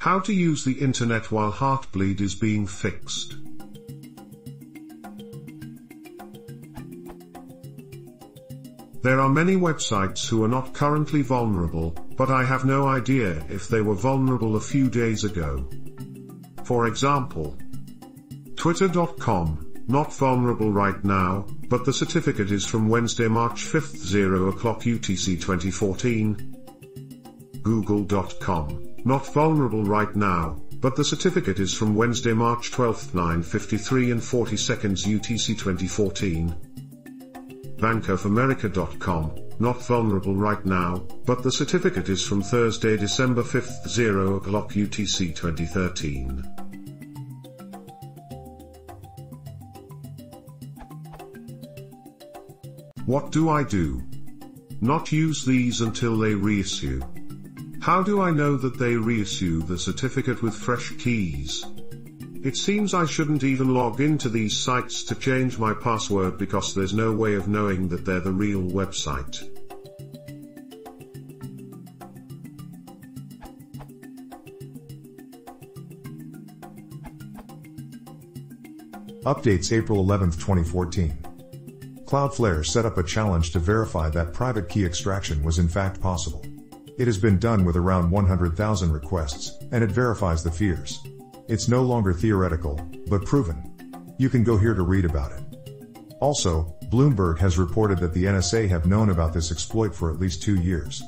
How to use the internet while Heartbleed is being fixed. There are many websites who are not currently vulnerable, but I have no idea if they were vulnerable a few days ago. For example, Twitter.com, not vulnerable right now, but the certificate is from Wednesday, March 5th, 0 o'clock UTC 2014. Google.com, not vulnerable right now, but the certificate is from Wednesday, March 12th, 9:53 and 40 seconds UTC 2014. BankofAmerica.com, not vulnerable right now, but the certificate is from Thursday, December 5th, 0 o'clock UTC 2013. What do I do? Not use these until they reissue. How do I know that they reissue the certificate with fresh keys? It seems I shouldn't even log into these sites to change my password because there's no way of knowing that they're the real website. Updates April 11, 2014. Cloudflare set up a challenge to verify that private key extraction was in fact possible. It has been done with around 100,000 requests, and it verifies the fears. It's no longer theoretical, but proven. You can go here to read about it. Also, Bloomberg has reported that the NSA have known about this exploit for at least 2 years.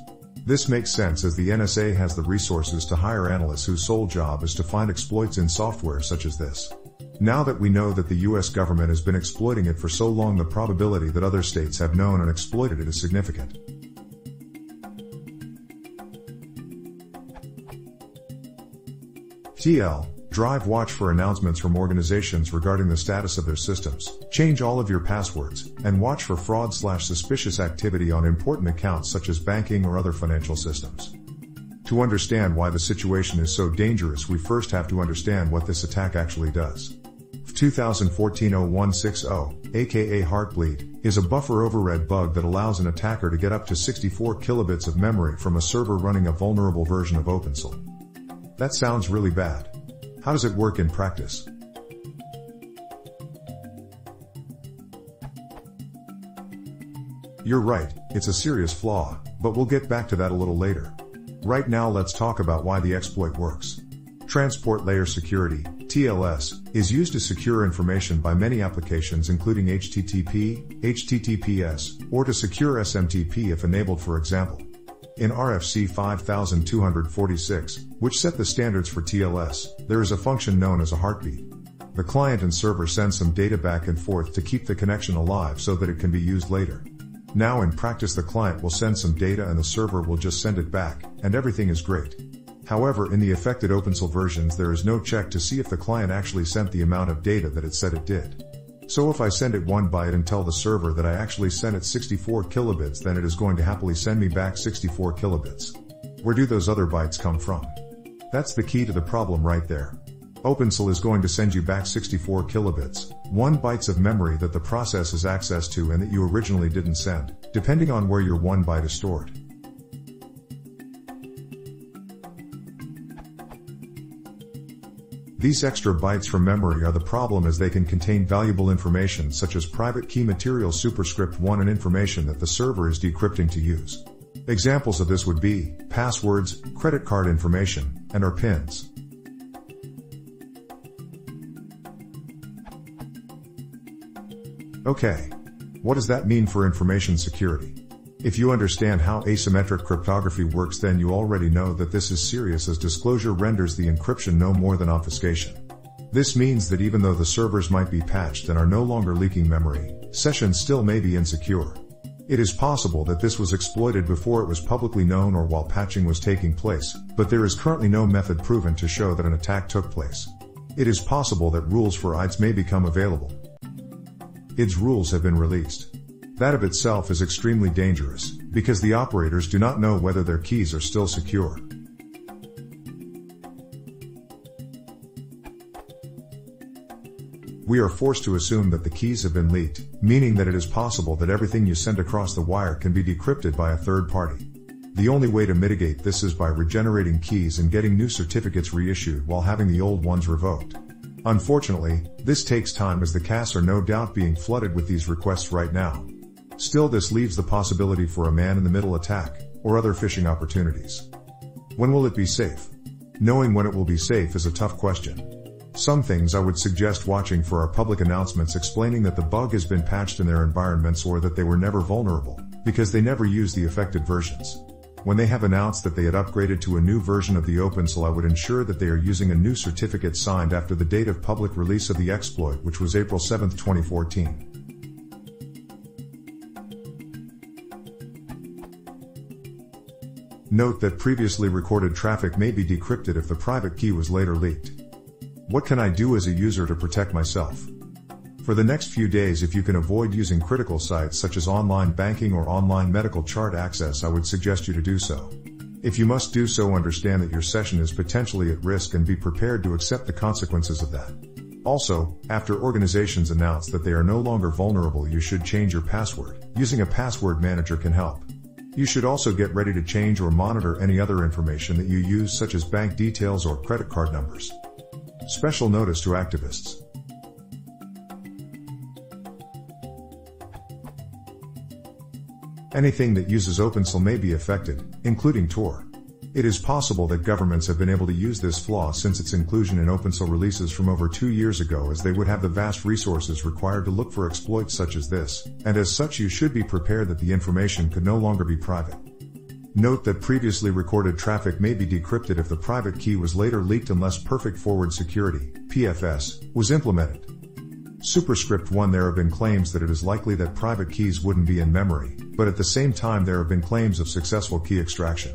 This makes sense as the NSA has the resources to hire analysts whose sole job is to find exploits in software such as this. Now that we know that the US government has been exploiting it for so long, the probability that other states have known and exploited it is significant. TL, Drive watch for announcements from organizations regarding the status of their systems, change all of your passwords, and watch for fraud/suspicious activity on important accounts such as banking or other financial systems. To understand why the situation is so dangerous, we first have to understand what this attack actually does. 2014-0160, aka Heartbleed, is a buffer overread bug that allows an attacker to get up to 64 kilobits of memory from a server running a vulnerable version of OpenSL. That sounds really bad. How does it work in practice? You're right, it's a serious flaw, but we'll get back to that a little later. Right now let's talk about why the exploit works. Transport Layer Security, TLS, is used to secure information by many applications including HTTP, HTTPS, or to secure SMTP if enabled, for example. In RFC 5246, which set the standards for TLS, there is a function known as a heartbeat. The client and server send some data back and forth to keep the connection alive so that it can be used later. Now in practice the client will send some data and the server will just send it back, and everything is great. However, in the affected OpenSL versions there is no check to see if the client actually sent the amount of data that it said it did. So if I send it 1 byte and tell the server that I actually sent it 64 kilobits, then it is going to happily send me back 64 kilobits. Where do those other bytes come from? That's the key to the problem right there. OpenSL is going to send you back 64 kilobits, 1 bytes of memory that the process has access to and that you originally didn't send, depending on where your 1 byte is stored. These extra bytes from memory are the problem as they can contain valuable information such as private key material superscript 1 and information that the server is decrypting to use. Examples of this would be passwords, credit card information, and/or PINs. Okay. What does that mean for information security? If you understand how asymmetric cryptography works, then you already know that this is serious, as disclosure renders the encryption no more than obfuscation. This means that even though the servers might be patched and are no longer leaking memory, sessions still may be insecure. It is possible that this was exploited before it was publicly known or while patching was taking place, but there is currently no method proven to show that an attack took place. It is possible that rules for IDs may become available. IDs rules have been released. That of itself is extremely dangerous, because the operators do not know whether their keys are still secure. We are forced to assume that the keys have been leaked, meaning that it is possible that everything you send across the wire can be decrypted by a third party. The only way to mitigate this is by regenerating keys and getting new certificates reissued while having the old ones revoked. Unfortunately, this takes time as the caches are no doubt being flooded with these requests right now. Still, this leaves the possibility for a man-in-the-middle attack, or other phishing opportunities. When will it be safe? Knowing when it will be safe is a tough question. Some things I would suggest watching for are public announcements explaining that the bug has been patched in their environments or that they were never vulnerable, because they never used the affected versions. When they have announced that they had upgraded to a new version of the OpenSL, I would ensure that they are using a new certificate signed after the date of public release of the exploit, which was April 7, 2014. Note that previously recorded traffic may be decrypted if the private key was later leaked. What can I do as a user to protect myself? For the next few days, if you can avoid using critical sites such as online banking or online medical chart access, I would suggest you to do so. If you must do so, understand that your session is potentially at risk and be prepared to accept the consequences of that. Also, after organizations announce that they are no longer vulnerable, you should change your password. Using a password manager can help. You should also get ready to change or monitor any other information that you use, such as bank details or credit card numbers. Special notice to activists. Anything that uses OpenSL may be affected, including Tor. It is possible that governments have been able to use this flaw since its inclusion in OpenSL releases from over 2 years ago, as they would have the vast resources required to look for exploits such as this, and as such you should be prepared that the information could no longer be private. Note that previously recorded traffic may be decrypted if the private key was later leaked unless Perfect Forward Security, PFS, was implemented. Superscript 1. There have been claims that it is likely that private keys wouldn't be in memory, but at the same time there have been claims of successful key extraction.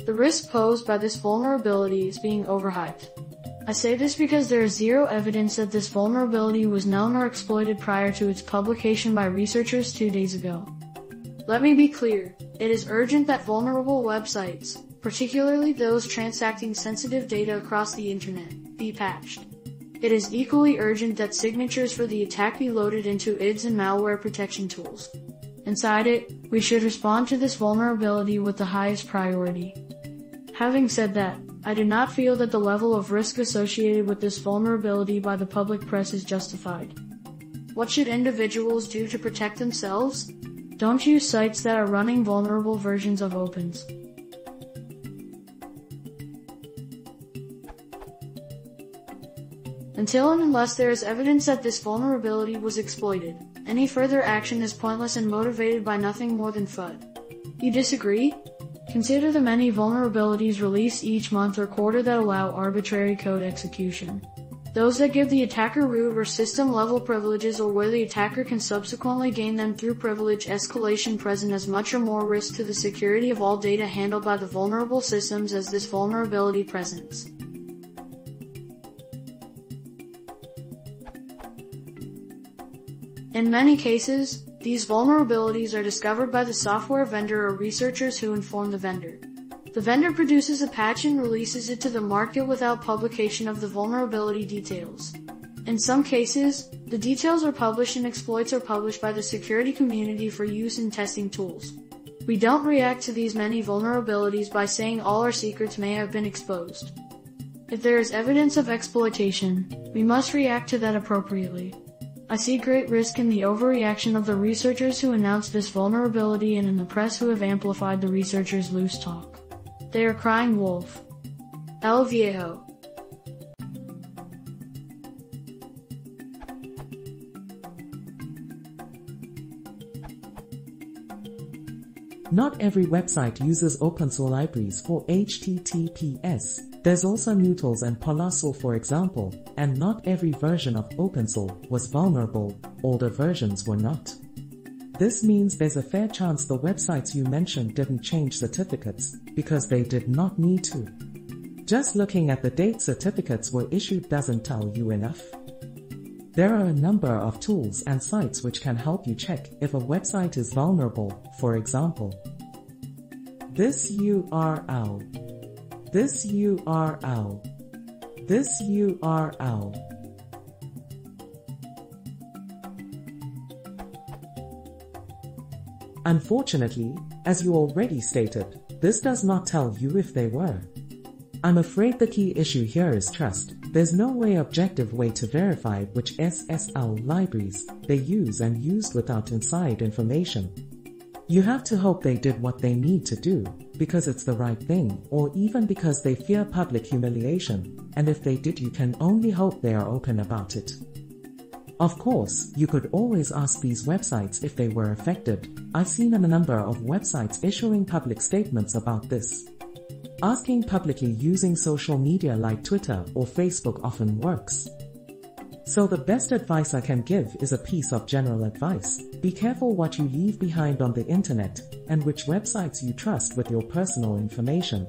The risk posed by this vulnerability is being overhyped. I say this because there is zero evidence that this vulnerability was known or exploited prior to its publication by researchers 2 days ago. Let me be clear, it is urgent that vulnerable websites, particularly those transacting sensitive data across the internet, be patched. It is equally urgent that signatures for the attack be loaded into IDs and malware protection tools. Inside it, we should respond to this vulnerability with the highest priority. Having said that, I do not feel that the level of risk associated with this vulnerability by the public press is justified. What should individuals do to protect themselves? Don't use sites that are running vulnerable versions of Opens. Until and unless there is evidence that this vulnerability was exploited, any further action is pointless and motivated by nothing more than FUD. You disagree? Consider the many vulnerabilities released each month or quarter that allow arbitrary code execution. Those that give the attacker root or system-level privileges, or where the attacker can subsequently gain them through privilege escalation, present as much or more risk to the security of all data handled by the vulnerable systems as this vulnerability presents. In many cases, these vulnerabilities are discovered by the software vendor or researchers who inform the vendor. The vendor produces a patch and releases it to the market without publication of the vulnerability details. In some cases, the details are published and exploits are published by the security community for use in testing tools. We don't react to these many vulnerabilities by saying all our secrets may have been exposed. If there is evidence of exploitation, we must react to that appropriately. I see great risk in the overreaction of the researchers who announced this vulnerability and in the press who have amplified the researchers' loose talk. They are crying wolf. El Viejo. Not every website uses OpenSL libraries for HTTPS. There's also Nutils and Parlasol, for example, and not every version of OpenSL was vulnerable, older versions were not. This means there's a fair chance the websites you mentioned didn't change certificates, because they did not need to. Just looking at the date certificates were issued doesn't tell you enough. There are a number of tools and sites which can help you check if a website is vulnerable. For example, this URL this URL. Unfortunately, as you already stated, this does not tell you if they were. I'm afraid the key issue here is trust. There's no objective way to verify which SSL libraries they use and used without inside information. You have to hope they did what they need to do, because it's the right thing, or even because they fear public humiliation, and if they did, you can only hope they are open about it. Of course, you could always ask these websites if they were affected. I've seen a number of websites issuing public statements about this. Asking publicly using social media like Twitter or Facebook often works. So the best advice I can give is a piece of general advice. Be careful what you leave behind on the internet, and which websites you trust with your personal information.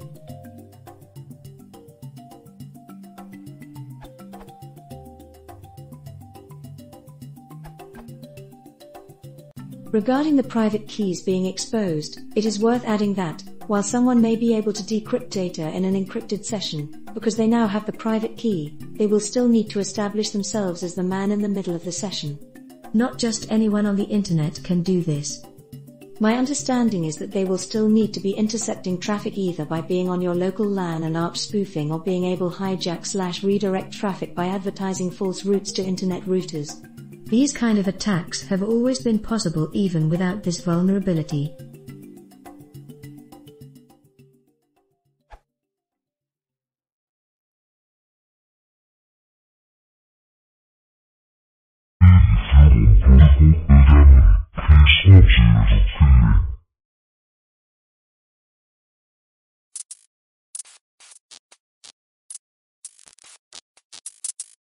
Regarding the private keys being exposed, it is worth adding that, while someone may be able to decrypt data in an encrypted session, because they now have the private key, they will still need to establish themselves as the man in the middle of the session. Not just anyone on the internet can do this. My understanding is that they will still need to be intercepting traffic either by being on your local LAN and ARP spoofing, or being able hijack/redirect traffic by advertising false routes to internet routers. These kind of attacks have always been possible even without this vulnerability.